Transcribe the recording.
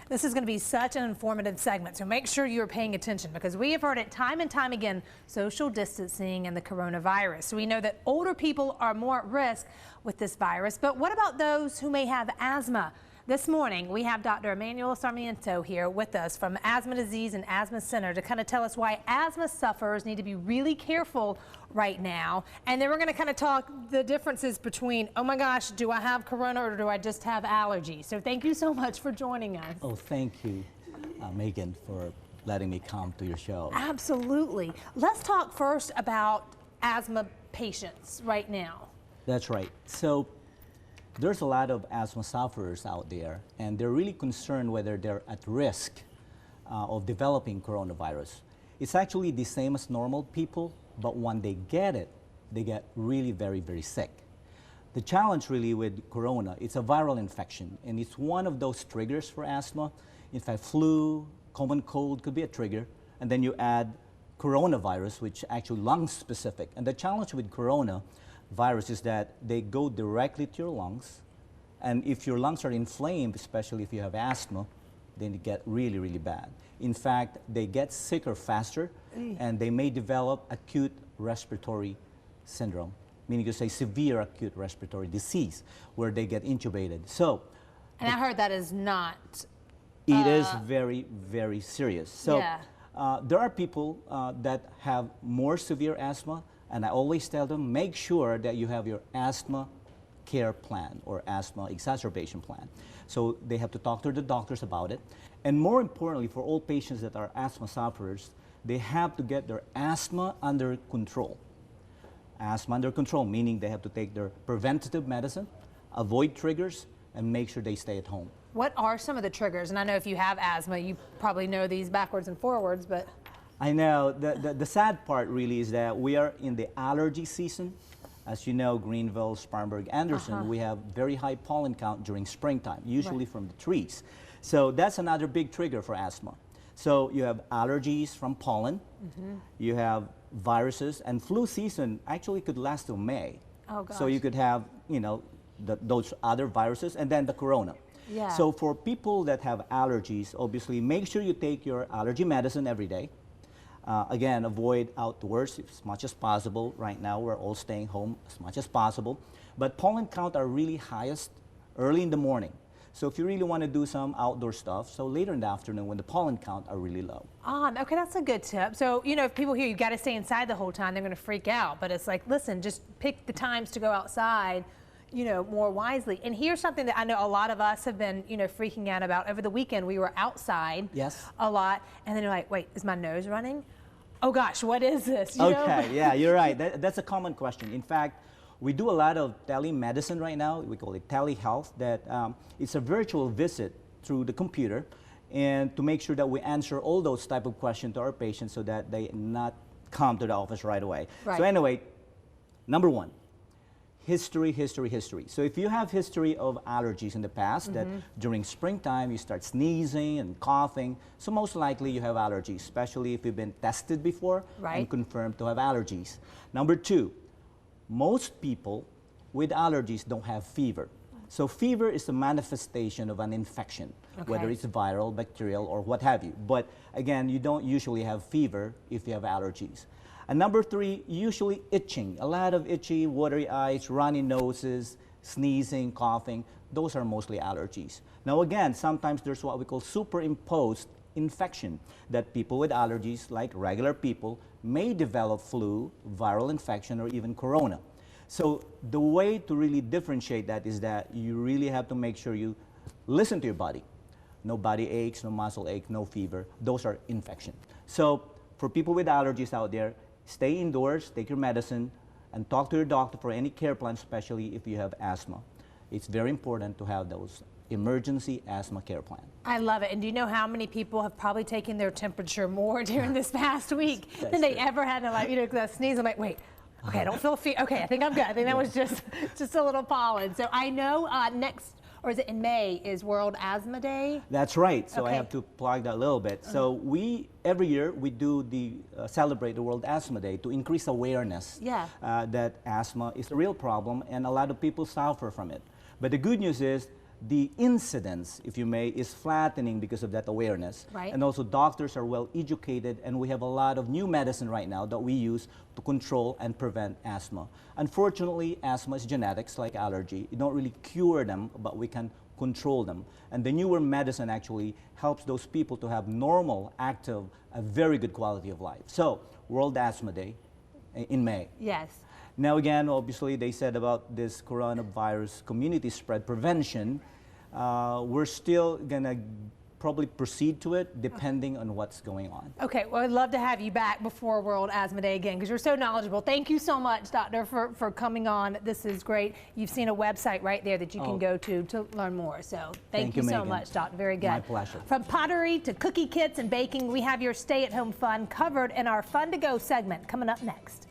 This is going to be such an informative segment, so make sure you're paying attention because we have heard it time and time again, social distancing and the coronavirus. So we know that older people are more at risk with this virus, but what about those who may have asthma? This morning, we have Dr. Emmanuel Sarmiento here with us from Asthma Disease and Asthma Center to kind of tell us why asthma sufferers need to be really careful right now. And then we're going to kind of talk the differences between, oh my gosh, do I have corona or do I just have allergies? So thank you so much for joining us. Oh, thank you, Megan, for letting me come to your show. Absolutely. Let's talk first about asthma patients right now. That's right. So there's a lot of asthma sufferers out there, and they're really concerned whether they're at risk of developing coronavirus. It's actually the same as normal people, but when they get really very, very sick. The challenge really with corona, it's a viral infection, and it's one of those triggers for asthma. In fact, flu, common cold could be a trigger, and then you add coronavirus, which actually lung specific. And the challenge with corona virus is that they go directly to your lungs, and if your lungs are inflamed, especially if you have asthma, then it get really, really bad. In fact, they get sicker faster, and they may develop acute respiratory syndrome, meaning to say severe acute respiratory disease, where they get intubated. So, and I heard that is not. It is very, very serious. So, yeah. There are people that have more severe asthma, and I always tell them, make sure that you have your asthma care plan or asthma exacerbation plan. So they have to talk to the doctors about it. And more importantly, for all patients that are asthma sufferers, they have to get their asthma under control. Asthma under control, meaning they have to take their preventative medicine, avoid triggers, and make sure they stay at home. What are some of the triggers? And I know if you have asthma, you probably know these backwards and forwards, but. I know. The sad part really is that we are in the allergy season. As you know, Greenville, Spartanburg, Anderson, we have very high pollen count during springtime, usually from the trees. So that's another big trigger for asthma. So you have allergies from pollen, you have viruses, and flu season actually could last till May. Oh, gosh. So you could have, you know, those other viruses and then the corona. Yeah. So for people that have allergies, obviously make sure you take your allergy medicine every day. Again, avoid outdoors as much as possible. Right now, we're all staying home as much as possible. But pollen count are really highest early in the morning. So if you really want to do some outdoor stuff, so later in the afternoon when the pollen count are really low. Okay, that's a good tip. So, you know, if people hear you got to stay inside the whole time, they're going to freak out. But it's like, listen, just pick the times to go outside, you know, more wisely. And here's something that I know a lot of us have been, you know, freaking out about. Over the weekend, we were outside a lot, and then you're like, wait, is my nose running? Oh gosh, what is this? You know? Yeah, you're right. That's a common question. In fact, we do a lot of telemedicine right now. We call it telehealth. That it's a virtual visit through the computer, and to make sure that we answer all those type of questions to our patients so that they not come to the office right away. Right. So anyway, number one, history. So if you have history of allergies in the past, that during springtime you start sneezing and coughing, so most likely you have allergies, especially if you've been tested before and confirmed to have allergies. Number two, most people with allergies don't have fever. So fever is a manifestation of an infection, whether it's viral, bacterial, or what have you. But again, you don't usually have fever if you have allergies. And number three, usually itching. A lot of itchy, watery eyes, runny noses, sneezing, coughing. Those are mostly allergies. Now again, sometimes there's what we call superimposed infection, that people with allergies, like regular people, may develop flu, viral infection, or even corona. So the way to really differentiate that is that you really have to make sure you listen to your body. No body aches, no muscle ache, no fever. Those are infection. So for people with allergies out there, stay indoors, take your medicine, and talk to your doctor for any care plan, especially if you have asthma. It's very important to have those emergency asthma care plan. I love it. And do you know how many people have probably taken their temperature more during this past week than they ever had to, like, you know, sneeze? I'm like, wait, okay, I don't feel okay, I think I'm good. I think that was just a little pollen. So I know next, or is it in May, is World Asthma Day? That's right. So I have to plug that a little bit. So every year we do celebrate the World Asthma Day to increase awareness that asthma is a real problem and a lot of people suffer from it. But the good news is the incidence, if you may, is flattening because of that awareness. Right. And also doctors are well educated, and we have a lot of new medicine right now that we use to control and prevent asthma. Unfortunately, asthma is genetics like allergy. You don't really cure them, but we can control them. And the newer medicine actually helps those people to have normal, active, a very good quality of life. So, World Asthma Day in May. Yes. Now again, obviously, they said about this coronavirus community spread prevention. We're still gonna probably proceed to it depending on what's going on. Okay, well, I'd love to have you back before World Asthma Day again because you're so knowledgeable. Thank you so much, Doctor, for coming on. This is great. You've seen a website right there that you can go to learn more. So thank you so Megan. much, Doctor. Very good. My pleasure. From pottery to cookie kits and baking, we have your stay-at-home fun covered in our Fun to Go segment coming up next.